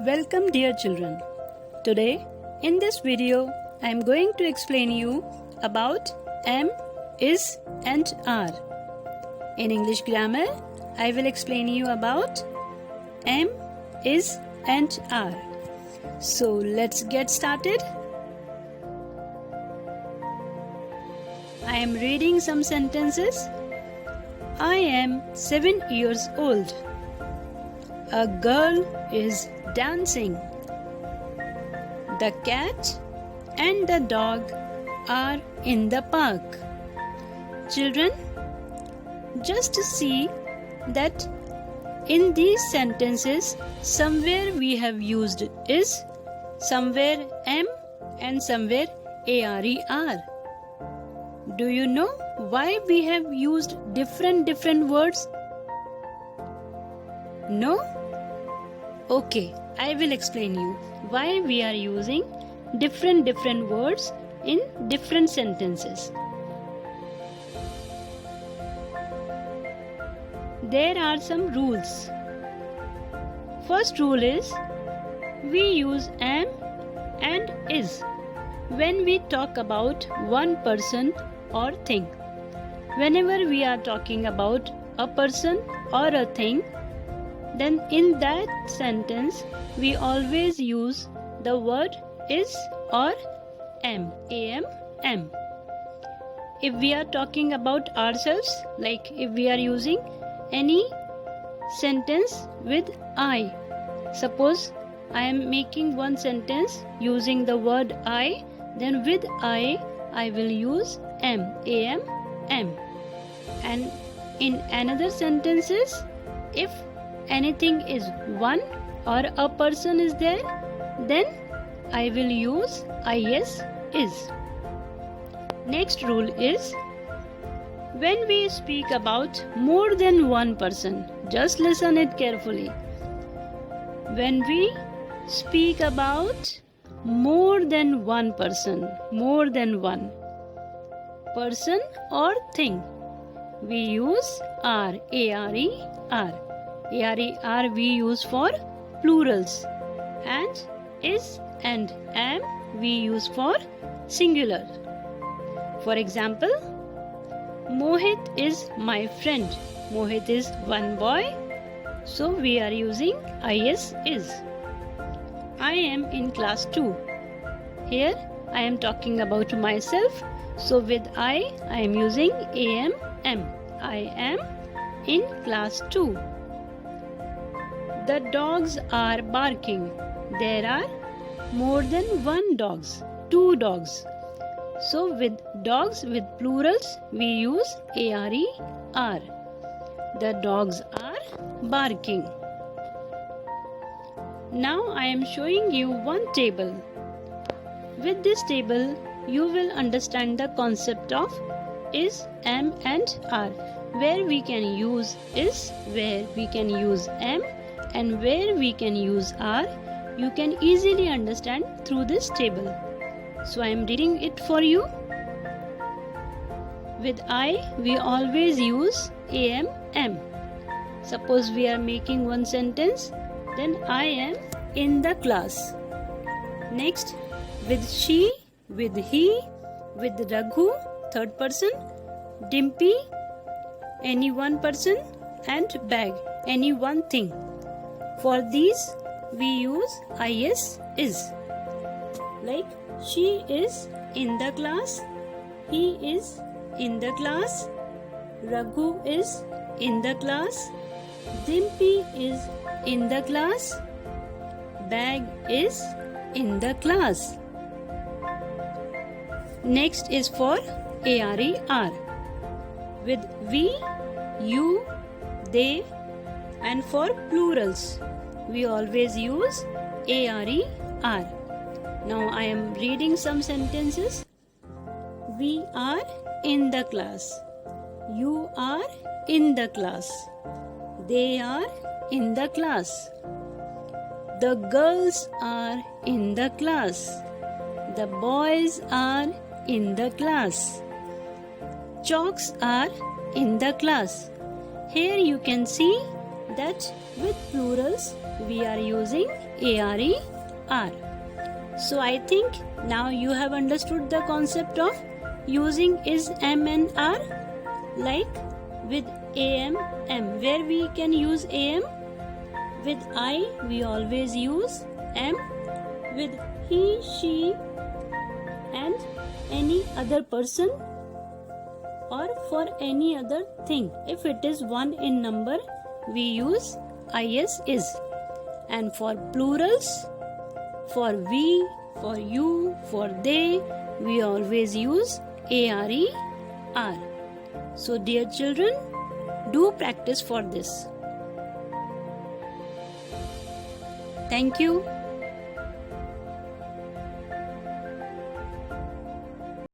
Welcome dear children. Today in this video I am going to explain you about am, is and are. In English grammar I will explain you about am, is and are. So let's get started. I am reading some sentences. I am 7 years old. A girl is dancing. The cat and the dog are in the park. Children, just see that in these sentences somewhere we have used is, somewhere am and somewhere are. Do you know why we have used different words? No? Okay, I will explain you why we are using different words in different sentences. There are some rules. First rule is we use am and is when we talk about one person or thing. Whenever we are talking about a person or a thing, then in that sentence we always use the word is or am. If we are talking about ourselves, like if we are using any sentence with I, suppose I am making one sentence using the word I, then with I will use am. And in another sentences, if anything is one or a person is there, then I will use is. Next rule is when we speak about more than one person, just listen it carefully. When we speak about more than one person, more than one person or thing, we use are. Are we use for plurals, and is and am we use for singular. For example, Mohit is my friend. Mohit is one boy, so we are using is. I am in class 2. Here I am talking about myself, so with I am using am. I am in class 2. The dogs are barking. There are more than one dogs, 2 dogs. So with dogs with plurals we use are. The dogs are barking. Now I am showing you one table. With this table you will understand the concept of is, am and are, where we can use is, where we can use am, and where we can use are. You can easily understand through this table. So I am reading it for you. With I we always use am. Suppose we are making one sentence, then I am in the class. Next, with she, with he, with Raghu, third person, Dimpy, any one person, and bag, any one thing. For these we use is. Like she is in the class, he is in the class, Raghu is in the class, Dimpy is in the class, bag is in the class. Next is for are. With we, you, they, and for plurals we always use are. Now I am reading some sentences. We are in the class. You are in the class. They are in the class. The girls are in the class. The boys are in the class. Chalks are in the class. Here you can see that with plurals we are using ARER. So I think now you have understood the concept of using is, am and are. Like with am, am, where we can use am. With I we always use am. With he, she and any other person or for any other thing. If it is 1 in number, we use is. And for plurals, for we, for you, for they, we always use ARER. So dear children, do practice for this. Thank you.